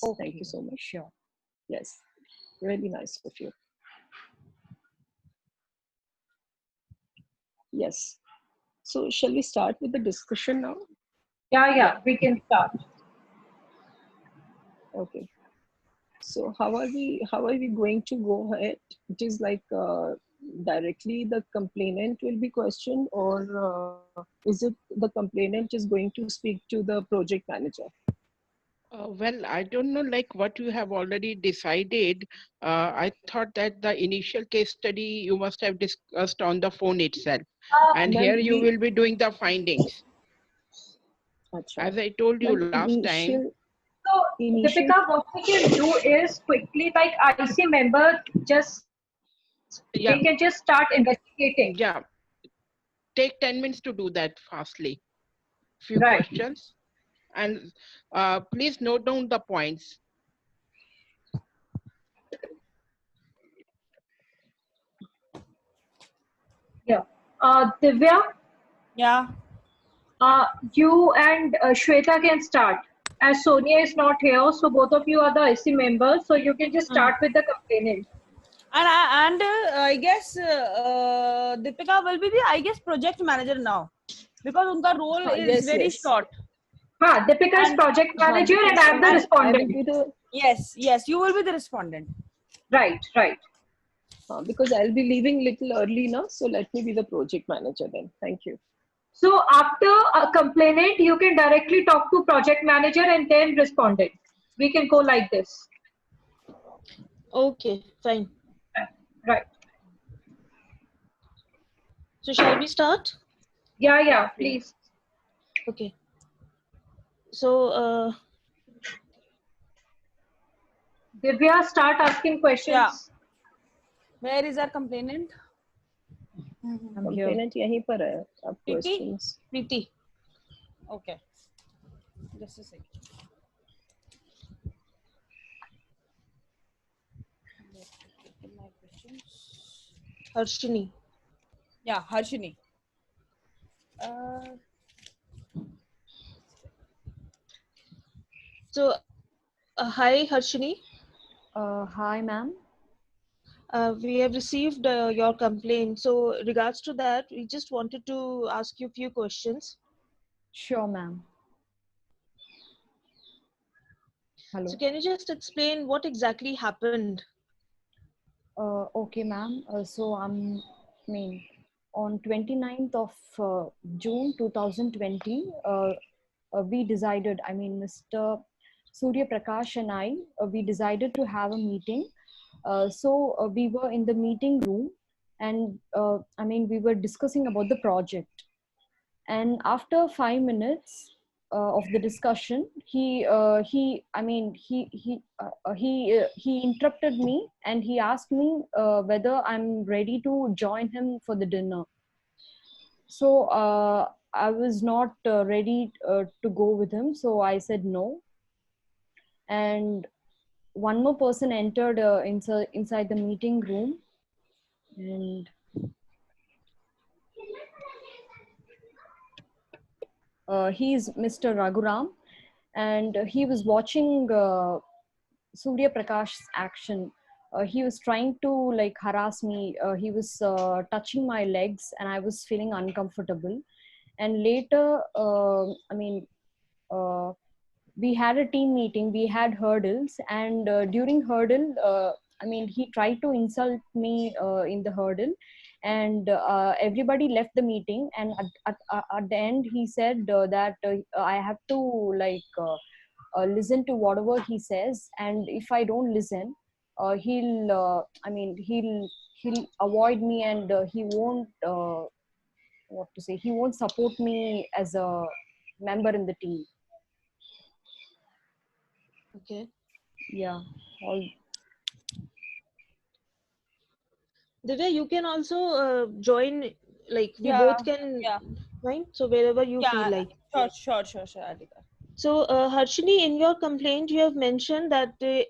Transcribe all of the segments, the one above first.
Thank you Okay, so much. sure. Yes, really nice of you. Yes. So shall we start with the discussion now? Yeah. Yeah, we can start. Okay. So how are we going to go ahead? It is like directly the complainant will be questioned, or is it the complainant is going to speak to the project manager? Well, I don't know like what you have already decided. I thought that the initial case study you must have discussed on the phone itself. And Ma'am, here you we will be doing the findings. Acha. As I told you Ma'am, last time. So, initial Deepika, what we can do is quickly, like IC member, just they Yeah, can just start investigating. yeah. Take 10 minutes to do that fastly. Few Right. questions. And please note down the points. Yeah. Divya, Yeah. you and Shweta can start. As Sonia is not here, so both of you are the IC members, so you can just start with the complainant. I guess Deepika will be the project manager now because unka role is yes, very yes. short. Deepika is And project manager and Because I'm the I will respondent. be the yes, you will be the respondent. Right, right. because I'll be leaving little early now, so let me be the project manager then. Thank you. So after a complainant, you can directly talk to project manager and then respondent. We can go like this. Okay, fine. Right. So shall we start? Yeah, please. Okay. So Divya, start asking Yeah. questions. Where is our complainant? I'm here. Complainant यहीं पर है. अब Preeti? questions. Preeti. Okay. Just a second. My questions. Harshini. Yeah, Harshini. Uh, So hi Harshini. Hi, ma'am. We have received your complaint. So regards to that, we just wanted to ask you a few questions. Sure, ma'am. Hello. So can you just explain what exactly happened? Okay, ma'am. I mean, on 29th of June 2020, we decided, I mean, Mr. Surya Prakash and we decided to have a meeting. So we were in the meeting room and I mean, we were discussing about the project. And after 5 minutes of the discussion, he interrupted me and he asked me whether I'm ready to join him for the dinner. So I was not ready to go with him, so I said no. And one more person entered inside the meeting room, and he is Mr. Raghuram, and he was watching Surya Prakash's action. He was trying to like harass me. He was touching my legs, and I was feeling uncomfortable. And later, uh, we had a team meeting. We had hurdles, and during hurdle, he tried to insult me in the hurdle, and everybody left the meeting. And at the end, he said that I have to listen to whatever he says, and if I don't listen, he'll avoid me, and he won't what to say, he won't support me as a member in the team. Okay. Yeah, all. Divya, you can also join, like we yeah, both can yeah, join. So wherever you feel yeah. like. Sure, Adhika. So, Harshini, in your complaint, you have mentioned that there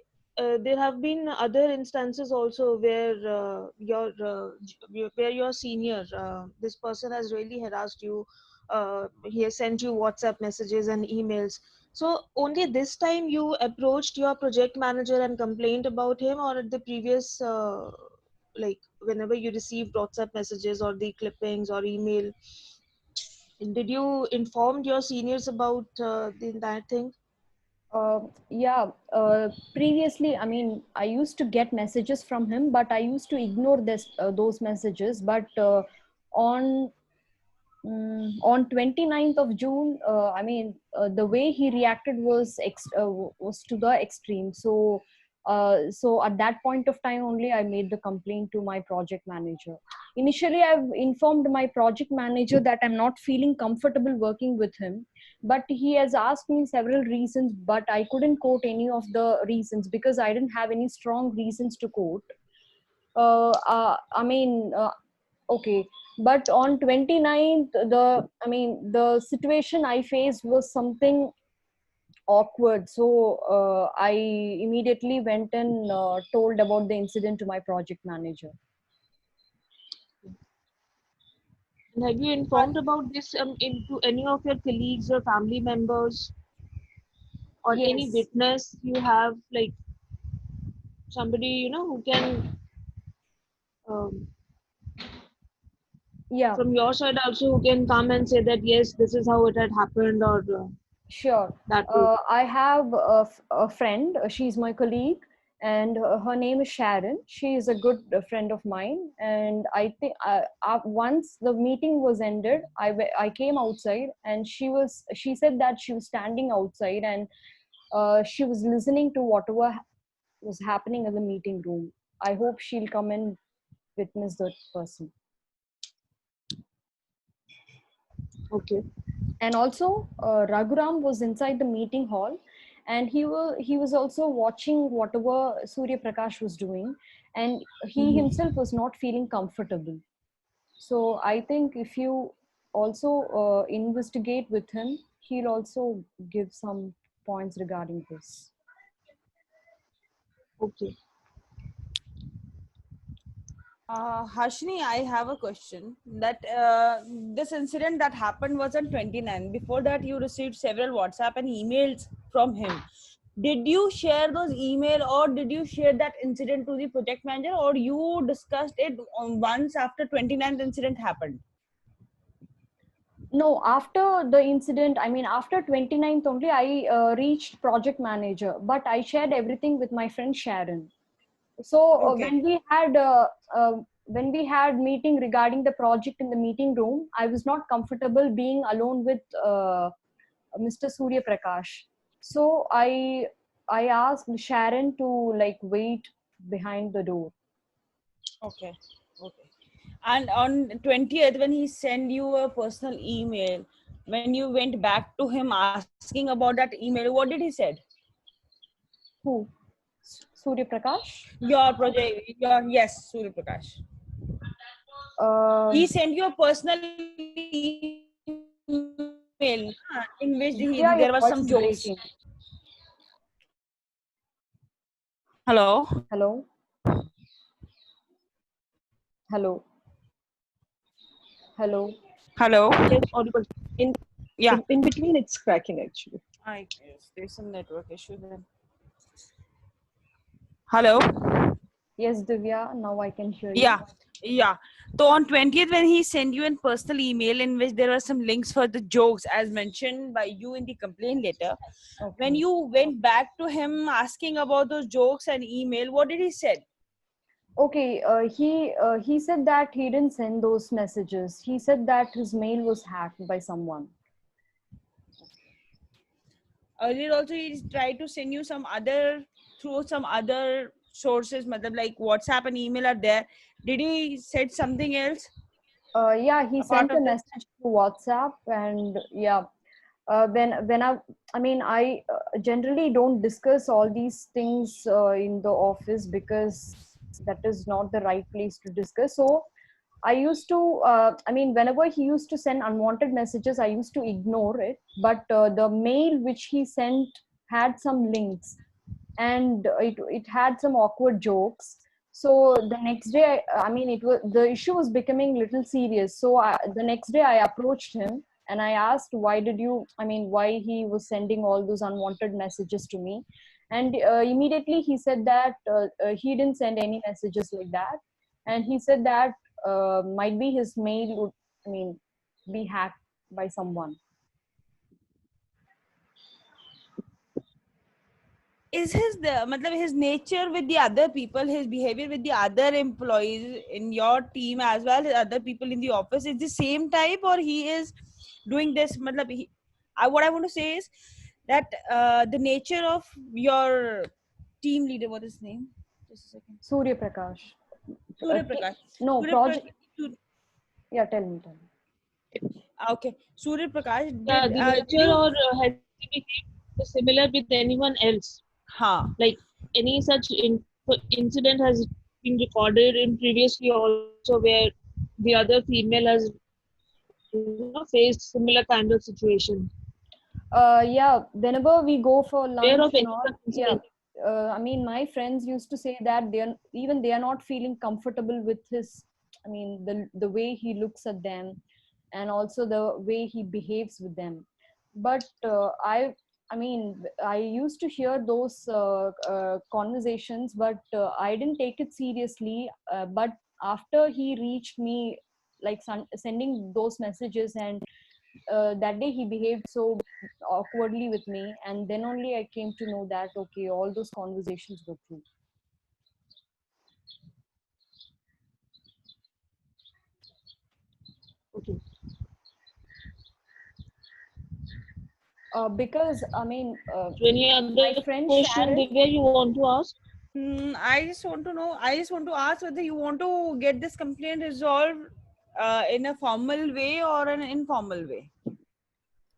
have been other instances also where where your senior, this person has really harassed you. He has sent you WhatsApp messages and emails. So only this time you approached your project manager and complained about him, or at the previous, like whenever you received WhatsApp messages or the clippings or email, did you inform your seniors about the entire thing? Yeah, previously, I mean, I used to get messages from him, but I used to ignore those messages. But on on 29th of June, I mean, the way he reacted was to the extreme. So at that point of time only, I made the complaint to my project manager. Initially, I've informed my project manager that I'm not feeling comfortable working with him, but he has asked me several reasons, but I couldn't quote any of the reasons because I didn't have any strong reasons to quote. I mean, okay, but on 29th, the situation I faced was something awkward. So I immediately went and told about the incident to my project manager. And have you informed about this into any of your colleagues or family members, or any Yes. witness you have, like somebody who can, um, Yeah. from your side also, who can come and say that yes, this is how it had happened, or Sure. that way? I have a friend. She's my colleague, and her name is Sharon. She is a good friend of mine. And I think once the meeting was ended, I came outside, and she said that she was standing outside, and she was listening to whatever was happening in the meeting room. I hope she'll come and witness that person. Okay. And also Raghuram was inside the meeting hall, and he was also watching whatever Surya Prakash was doing, and he Mhm. himself was not feeling comfortable. So I think if you also investigate with him, he'll also give some points regarding this. Okay. Harshini, I have a question. That this incident that happened was on 29. Before that, you received several WhatsApp and emails from him. Did you share those email, or did you share that incident to the project manager, or you discussed it once after 29th incident happened? No, after the incident, I mean, after 29th only, I reached project manager, but I shared everything with my friend Sharon. So Okay. when we had meeting regarding the project in the meeting room, I was not comfortable being alone with Mr. Surya Prakash. So I asked Sharon to like wait behind the door. Okay. Okay. And on 20th, when he sent you a personal email, when you went back to him asking about that email, what did he said? Who? Surya Prakash. Your project, yes, Surya Prakash. uh, He sent you a personal email in which Divya, there your were voice some is jokes. breaking. Hello. Hello. Hello. Hello. Hello. Yes, audible. In Yeah. in between, it's cracking actually. I guess there's some network issue then. Hello. Yes, Divya, now I can hear you. Yeah. Yeah. So on 20th, when he sent you a personal email in which there were some links for the jokes as mentioned by you in the complaint letter, when Okay. you went back to him asking about those jokes and email, what did he said? Okay, he said that he didn't send those messages. He said that his mail was hacked by someone. Earlier also he tried to send you some other through some other sources, like WhatsApp and email are there. Did he said something else Yeah, he apart sent a of this? message to WhatsApp, and yeah, when I mean, I generally don't discuss all these things in the office because that is not the right place to discuss. So I used to, I mean, whenever he used to send unwanted messages, I used to ignore it. But the mail which he sent had some links, and it had some awkward jokes. So the next day, I mean, it was the issue was becoming little serious. So the next day, I approached him And I asked, why did you, I mean, why he was sending all those unwanted messages to me. And immediately he said that he didn't send any messages like that. And he said that might be his mail would, I mean, be hacked by someone. Is his nature with the other people, his behavior with the other employees in your team as well as other people in the office, is the same type, or he is doing this what I want to say is that the nature of your team leader, what is his name? Just a second. Surya Prakash. Surya Prakash. No, Surya project. Prakash. Yeah, tell me. Okay, Surya Prakash. Yeah, the nature or has he behaved similar with anyone else? Like any such incident has been recorded in previously also where the other female has faced similar kind of situation. Yeah, whenever we go for lunch Of and any all, incident. yeah. I mean, my friends used to say that they are not feeling comfortable with his, I mean, the way he looks at them, and also the way he behaves with them. But I mean, I used to hear those conversations, but I didn't take it seriously. But after he reached me, like sending those messages, and that day he behaved so awkwardly with me, and then only I came to know that okay, all those conversations were true. Okay. Because I mean, So any other my friend question Sharon, Divya you want to ask? I just want to know. I just want to ask whether you want to get this complaint resolved in a formal way or an informal way.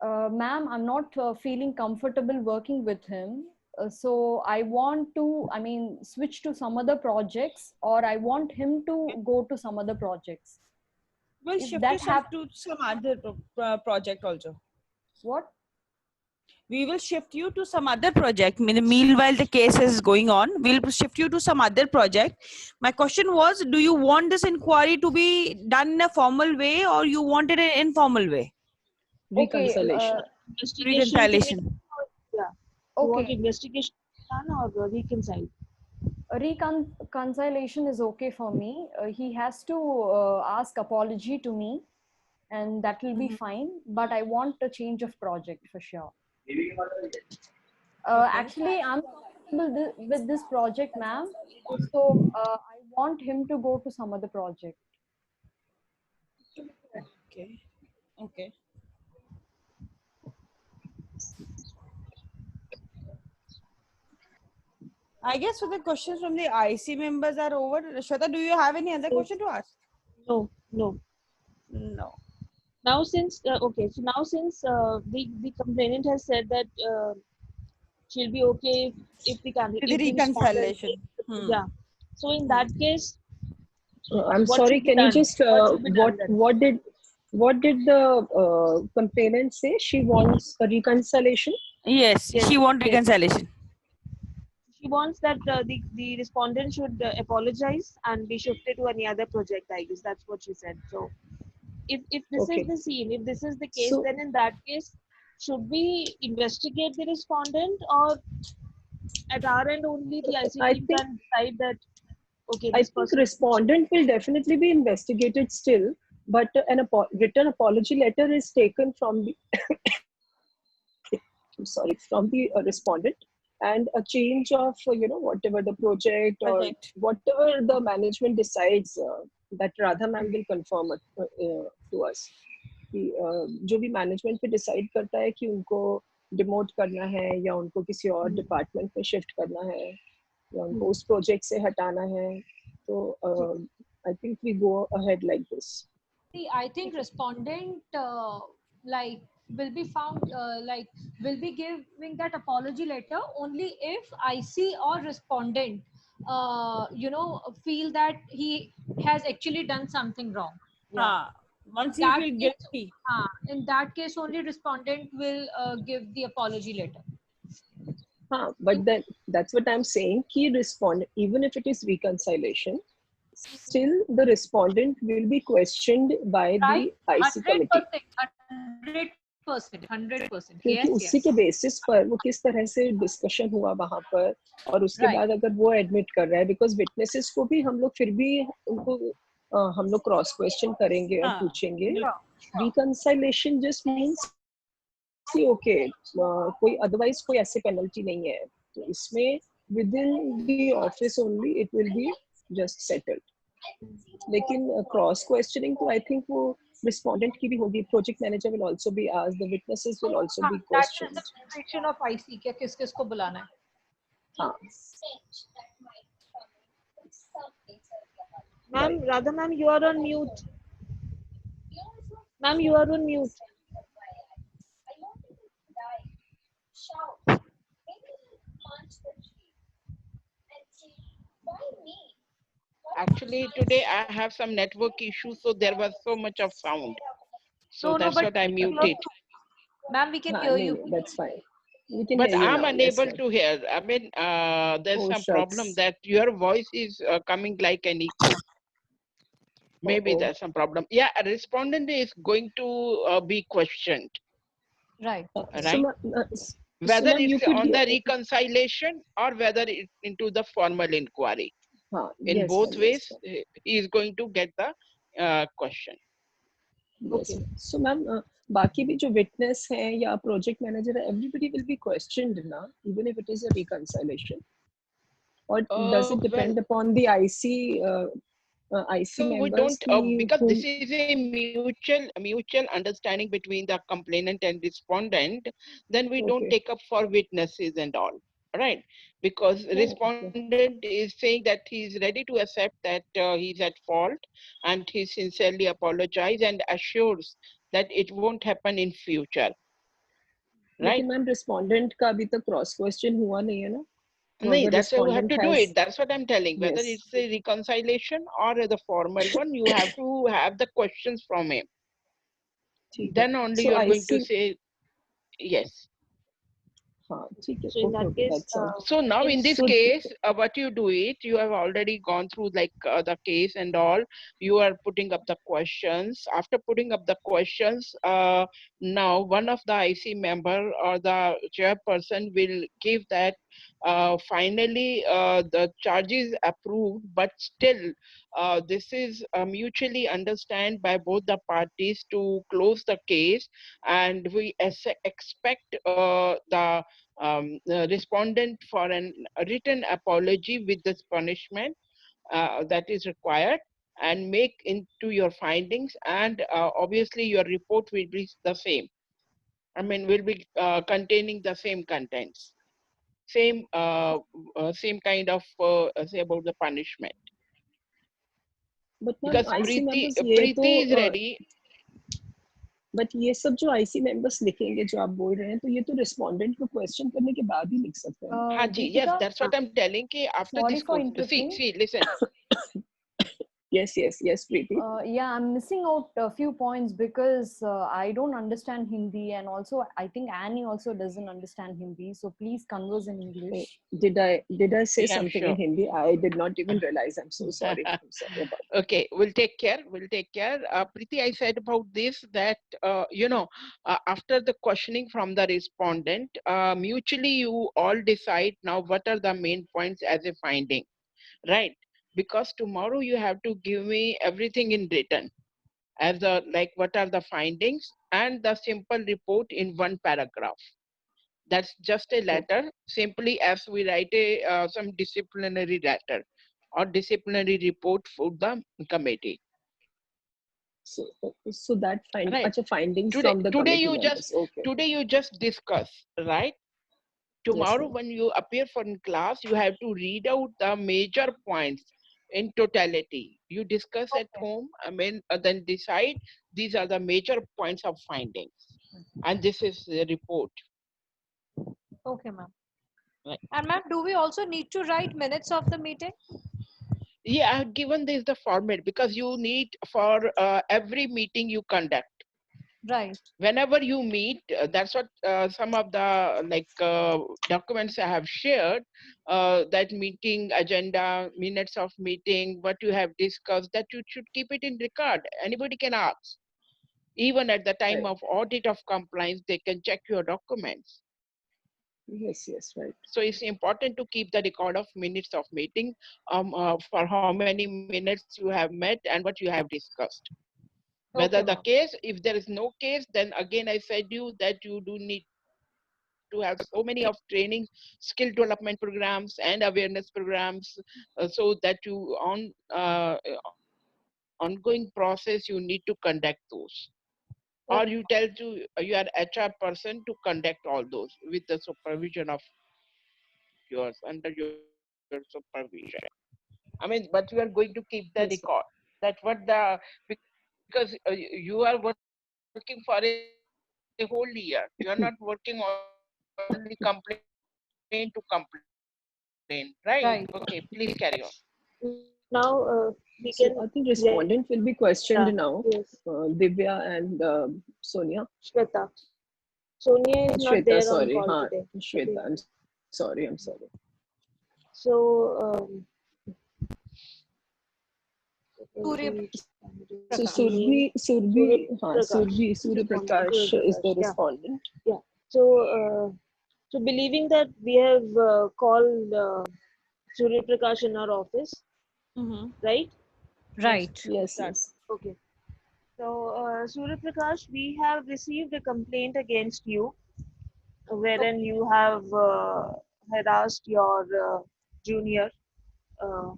ma'am, I'm not feeling comfortable working with him. So I want to, I mean, switch to some other projects, or I want him to go to some other projects. We'll If shift that yourself happens, to some other project also. what? We will shift you to some other project. Meanwhile, the case is going on. We'll shift you to some other project. My question was, do you want this inquiry to be done in a formal way, or you want it in an informal way? Okay, Reconciliation. Reconciliation. Yeah. You want okay. investigation done or reconcile? Reconciliation is okay for me. He has to ask apology to me, and that will be fine. But I want a change of project for sure. Actually, I'm comfortable with this project, ma'am. So I want him to go to some other project. Okay. Okay. I guess so the questions from the IC members are over. Shweta, do you have any other question to ask? No. No. Now since the complainant has said that she'll be okay if the To the respondent, reconciliation. yeah. So in that case, I'm what sorry. should be Can you done? just What should be done then? what did the complainant say? She wants a reconciliation. Yes, she wants reconciliation. She wants that the respondent should apologize and be shifted to any other project. I guess that's what she said. So if this is Okay. the scene, if this is the case, So then in that case, should we investigate the respondent, or at our end only the IC I team think can decide that okay, I this think person respondent will definitely be investigated still, but an written apology letter is taken from the from the respondent, and a change of whatever the project or Project. whatever the management decides, that Radha ma'am will confirm it to us. कि जो भी management पे decide करता है कि उनको demote करना है या उनको किसी और डिपार्टमेंट में शिफ्ट करना है या उनको उस प्रोजेक्ट से हटाना है, तो I think we go ahead like this. See, I think respondent like will be found like will be giving that apology letter only if IC or respondent feel that he has actually done something wrong. Once he That feel case, guilty. in that case only respondent will give the apology letter. But then that's what I'm saying. He respond even if it is reconciliation, still the respondent will be questioned by Right? the IC committee. 100%. 100%, 100%. क्योंकि Yes, उसी yes. के basis पर वो किस तरह से discussion हुआ वहां पर, और उसके Right. बाद अगर वो एडमिट कर रहा है, बिकॉज विटनेसेस को भी हम लोग फिर भी उनको हम लोग क्रॉस क्वेश्चन करेंगे और हाँ, पूछेंगे. Sure. Reconciliation just means okay, कोई अदरवाइज कोई ऐसे पेनल्टी नहीं है, तो इसमें within the office only it will be just settled. लेकिन क्रॉस क्वेश्चनिंग तो आई थिंक वो रिस्पोंडेंट की भी होगी. Project manager will also be asked, the witnesses will also हाँ, be that is the questioned. position of IC क्या किस किस को बुलाना है. हाँ, Ma'am, Radha ma'am, you are on mute. Ma'am, you are on mute. Actually, today I have some network issues, so there was so much of sound. So No, that's but what I we can hear muted. you. Ma'am, we can हाँ, hear नहीं, you. नहीं, that's fine. We can But hear you I'm now. Yes, unable ma'am. to hear. I mean, there's Oh, some problem shucks. that your voice is coming like an echo. Maybe Uh-oh. there's some problem. Yeah, a respondent is going to be questioned, Right. So, right? so Whether ma'am, you it's could on hear. the reconciliation or whether it's into the formal inquiry. हाँ, In yes, both ma'am, ways, yes, ma'am. he is going to get the question. Yes, Okay. ma'am. So ma'am, बाकी भी जो witness हैं या project manager है, everybody will be questioned ना, even if it is a reconciliation. Or does it Well, depend upon the IC IC so we members don't की because whom? this is a mutual understanding between the complainant and respondent, then we don't Okay. take up for witnesses and all, right? Because Oh, okay. respondent is saying that he's ready to accept that he's at fault, and he sincerely apologizes and assures that it won't happen in future, right? लेकिन ma'am respondent का अभी तक cross question हुआ नहीं है ना? तो No, अगर that's why we have respondent to do has, it. That's what I'm telling. Whether yes, it's a reconciliation or the formal one, you have to have the questions from him. ठीक है. Then only So you are going to IC, say yes. हाँ, ठीक है. So in Okay, that okay, case, that's all. So now in this So case, what you do it, you have already gone through like the case and all. You are putting up the questions. After putting up the questions, now one of the IC member or the chairperson will give that finally the charge is approved, but still this is mutually understand by both the parties to close the case, and we expect the respondent for a written apology with this punishment that is required, and make into your findings, and obviously your report will be the same. I mean, will be containing the same contents, same kind of say about the punishment. but ma'am Because IC Preeti members ये तो Preeti is ready. But ये सब जो IC members लिखेंगे जो आप बोल रहे हैं, तो ये तो respondent को question करने के बाद ही लिख सकते हैं ना? Haji, yes, Deepika, that's what I'm telling. Ki after sorry this for course, interrupting. see, listen. Yes, yes, yes, Preeti. Yeah, I'm missing out a few points because I don't understand Hindi, and also I think Annie also doesn't understand Hindi. So please converse in Oh, English. did I say Yeah, something sure. in Hindi? I did not even realize. I'm so sorry. I'm sorry about that. Okay, we'll take care. We'll take care. Preeti, I said about this that, after the questioning from the respondent, mutually you all decide now what are the main points as a finding, right? Because tomorrow you have to give me everything in written as a, like what are the findings and the simple report in one paragraph. That's just a letter, simply as we write a some disciplinary letter or disciplinary report for the committee. So that Right. acha, findings Today, from the today committee you members. just Okay. today you just discuss, right? Yes, Tomorrow ma'am. when you appear for in class, you have to read out the major points in totality. You discuss at home, I mean, then decide these are the major points of findings, and this is the report. Okay, ma'am. Right. And ma'am, do we also need to write minutes of the meeting? Yeah, I've given this the format because you need for every meeting you conduct. Right. Whenever you meet, that's what some of the documents I have shared, that meeting agenda, minutes of meeting, what you have discussed, that you should keep it in record. Anybody can ask. Even at the time Right. of audit of compliance, they can check your documents. Yes, yes, right. So it's important to keep the record of minutes of meeting, for how many minutes you have met and what you have discussed. Whether Okay, the ma'am. case, if there is no case, then again I said you that you do need to have so many of training, skill development programs and awareness programs, so that you ongoing process you need to conduct those. Or you tell to your HR person to conduct all those with the supervision of yours, under your supervision. I mean, but you are going to keep the record. That what the, Yes, sir. because you are working for a whole year. You are not working only complaint to complaint, right? Okay, please carry on. Right. Now we So can, I think yeah, respondent will be questioned now. yes, Divya and Sonia. Shweta. Sonia is not Shweta, there on sorry. call Haan, today. Shweta, Okay. I'm sorry. I'm sorry. So, Surya So Prakash. name, Surya Prakash. Surya Surya Prakash is the Prakash. Yeah, respondent. yeah. So, so believing that we have called Surya Prakash in our office, Mm-hmm. right? Yes. Right. Yes, Start. yes. Okay. So, Surya Prakash, we have received a complaint against you, wherein Okay. you have harassed your junior, uh,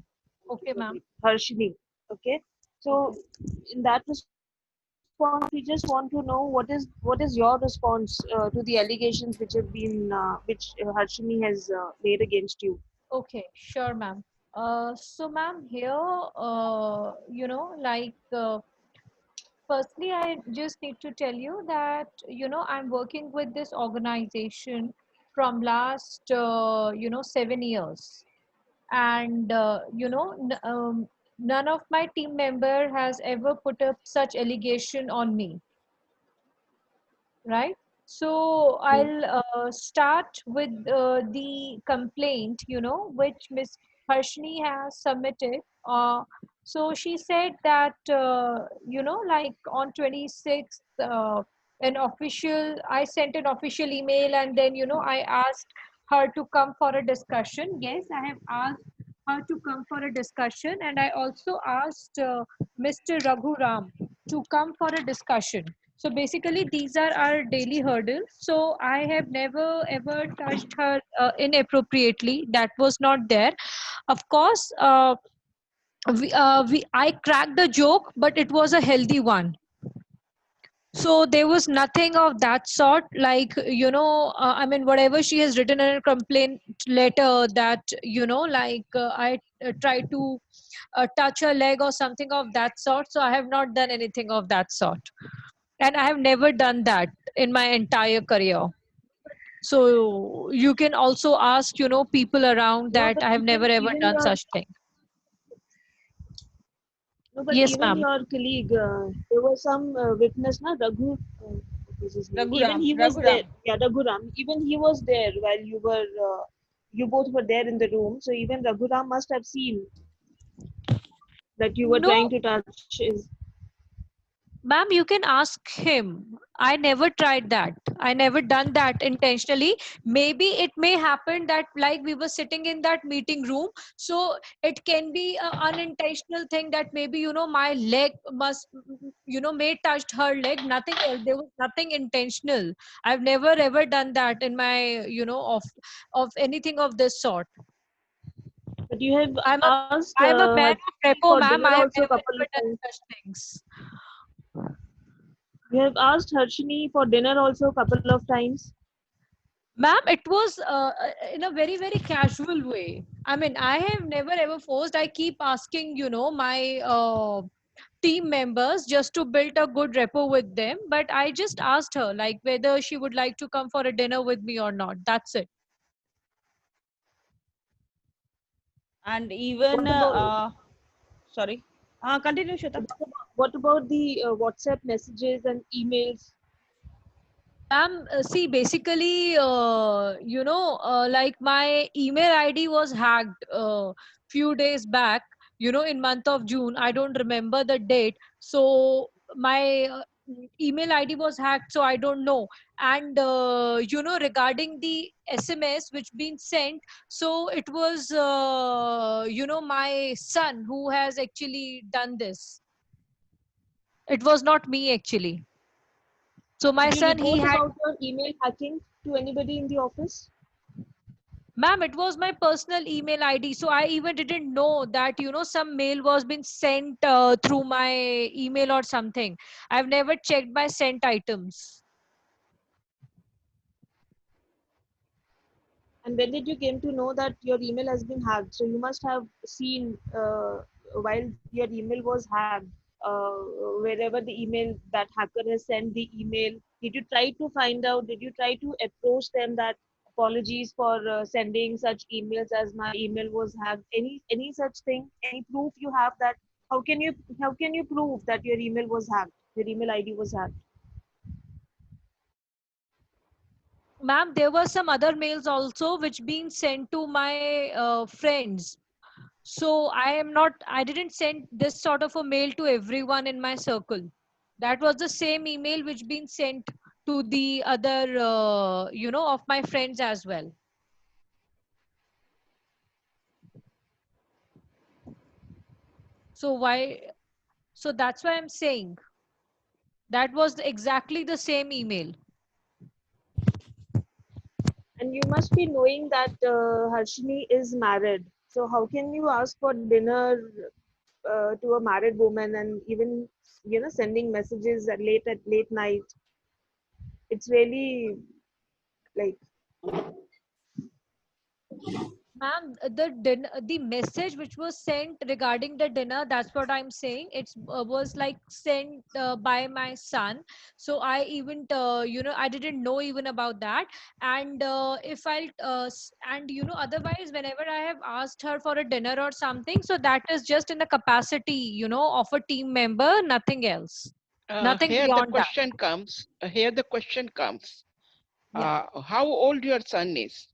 Okay, ma'am. Harshini. Okay. So, Okay. in that response, we just want to know what is your response to the allegations which have been which Harshini has made against you. Okay. Sure, ma'am. So, ma'am, here, firstly, I just need to tell you that, I'm working with this organization from last, 7 years. And, none of my team member has ever put up such allegation on me, right? So I'll start with the complaint, which Miss Harshini has submitted. So she said that, on 26th, I sent an official email, and then, I asked her to come for a discussion. Yes, I have asked her to come for a discussion, and I also asked Mr. Raghu Ram to come for a discussion. So basically, these are our daily hurdles. So I have never ever touched her inappropriately. That was not there. Of course, I cracked the joke, but it was a healthy one. So there was nothing of that sort. Like, I mean, whatever she has written in a complaint letter, that, I tried to touch her leg or something of that sort. So I have not done anything of that sort, and I have never done that in my entire career. So you can also ask, people around, No, that but I have never ever even done your such thing. no, but Yes, even ma'am. your colleague, there was some witness, na Raghu, what was his name? Even Raghuram. he was there. Raghuram. Yeah, Raghuram. Even he was there while you both were there in the room. So even Raghuram must have seen that you were No, trying to touch his. ma'am, you can ask him. I never tried that. I never done that intentionally. Maybe it may happen that, like, we were sitting in that meeting room, so it can be an unintentional thing, that maybe, my leg must, may touched her leg. Nothing else. There was nothing intentional. I've never ever done that in my, of anything of this sort. But you have I'm a asked I'm a man Harshini of for repo, dinner ma'am. I also have a never couple of ever done times. such things. You have asked Harshini for dinner also a couple of times. Ma'am, it was in a very, very casual way. I mean, I have never ever forced. I keep asking, my team members, just to build a good rapport with them. But I just asked her, like, whether she would like to come for a dinner with me or not. That's it. And even, What about sorry. Continue, Shweta. what about the WhatsApp messages and emails? Ma'am, see, basically, like, my email ID was hacked few days back, in month of June. I don't remember the date. So my email ID was hacked, so I don't know. And regarding the SMS which been sent, so it was my son who has actually done this. It was not me actually. So my Did you son, he report had. about your email hacking to anybody in the office? Ma'am, it was my personal email ID, so I even didn't know that some mail was being sent through my email or something. I've never checked my sent items. And when did you came to know that your email has been hacked? So you must have seen while your email was hacked, uh, wherever the email that hacker has sent the email. Did you try to find out? Did you try to approach them that apologies for sending such emails as my email was hacked? Any such thing? Any proof you have that? How can you prove that your email was hacked? Your email ID was hacked. Ma'am, there were some other mails also which being sent to my friends. So I didn't send this sort of a mail to everyone in my circle. That was the same email which been sent to the other, of my friends as well. So so that's why I'm saying that was exactly the same email. And you must be knowing that Harshini is married. So how can you ask for dinner to a married woman and even sending messages at late night? It's really like Ma'am, the message which was sent regarding the dinner, that's what I'm saying. It was like sent by my son. So I didn't know even about that. And if I, and otherwise, whenever I have asked her for a dinner or something, so that is just in the capacity, of a team member, nothing else, nothing Here the beyond that. question comes. Here the question comes. Yeah. How old your son is?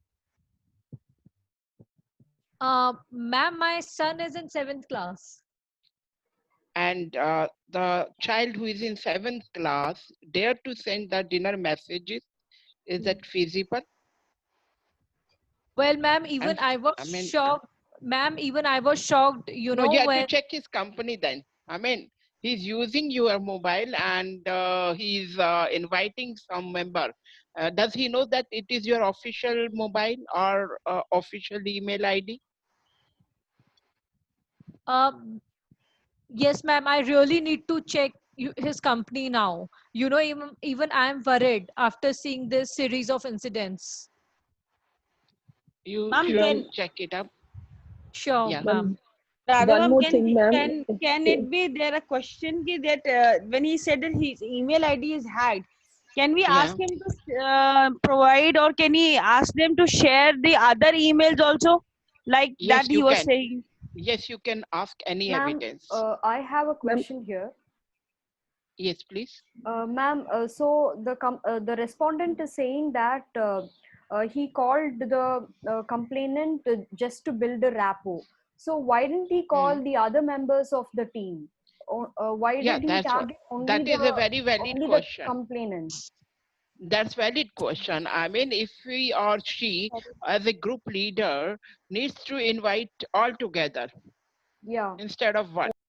Ma'am, my son is in 7th class. And the child who is in 7th class dare to send the dinner messages. Is that feasible? Well, ma'am, I'm, even I was I mean, shocked. Ma'am, even I was shocked, no, you have to when. check his company then. I mean, he's using your mobile and he's inviting some member. Does he know that it is your official mobile or official email ID? Um, yes, ma'am, I really need to check his company now. Even I am worried after seeing this series of incidents. You Ma'am, should Ma'am, can check it up. Sure, Yeah. ma'am. Radha one ma'am, more thing, ma'am. can it be there a question that when he said that his email ID is hacked, can we Yeah. ask him to provide, or can he ask them to share the other emails also, like that Yes, he you was can. saying? Yes, you can ask any Ma'am, evidence. I have a Ma'am, question here. Yes, please. Ma'am, so the respondent is saying that he called the complainant just to build a rapport. So why didn't he Mm. call the other members of the team? Why Yeah, did he that's what. target That is a very valid only the question. complainant? That's valid question. I mean, if he or she, as a group leader, needs to invite all together Yeah. instead of one.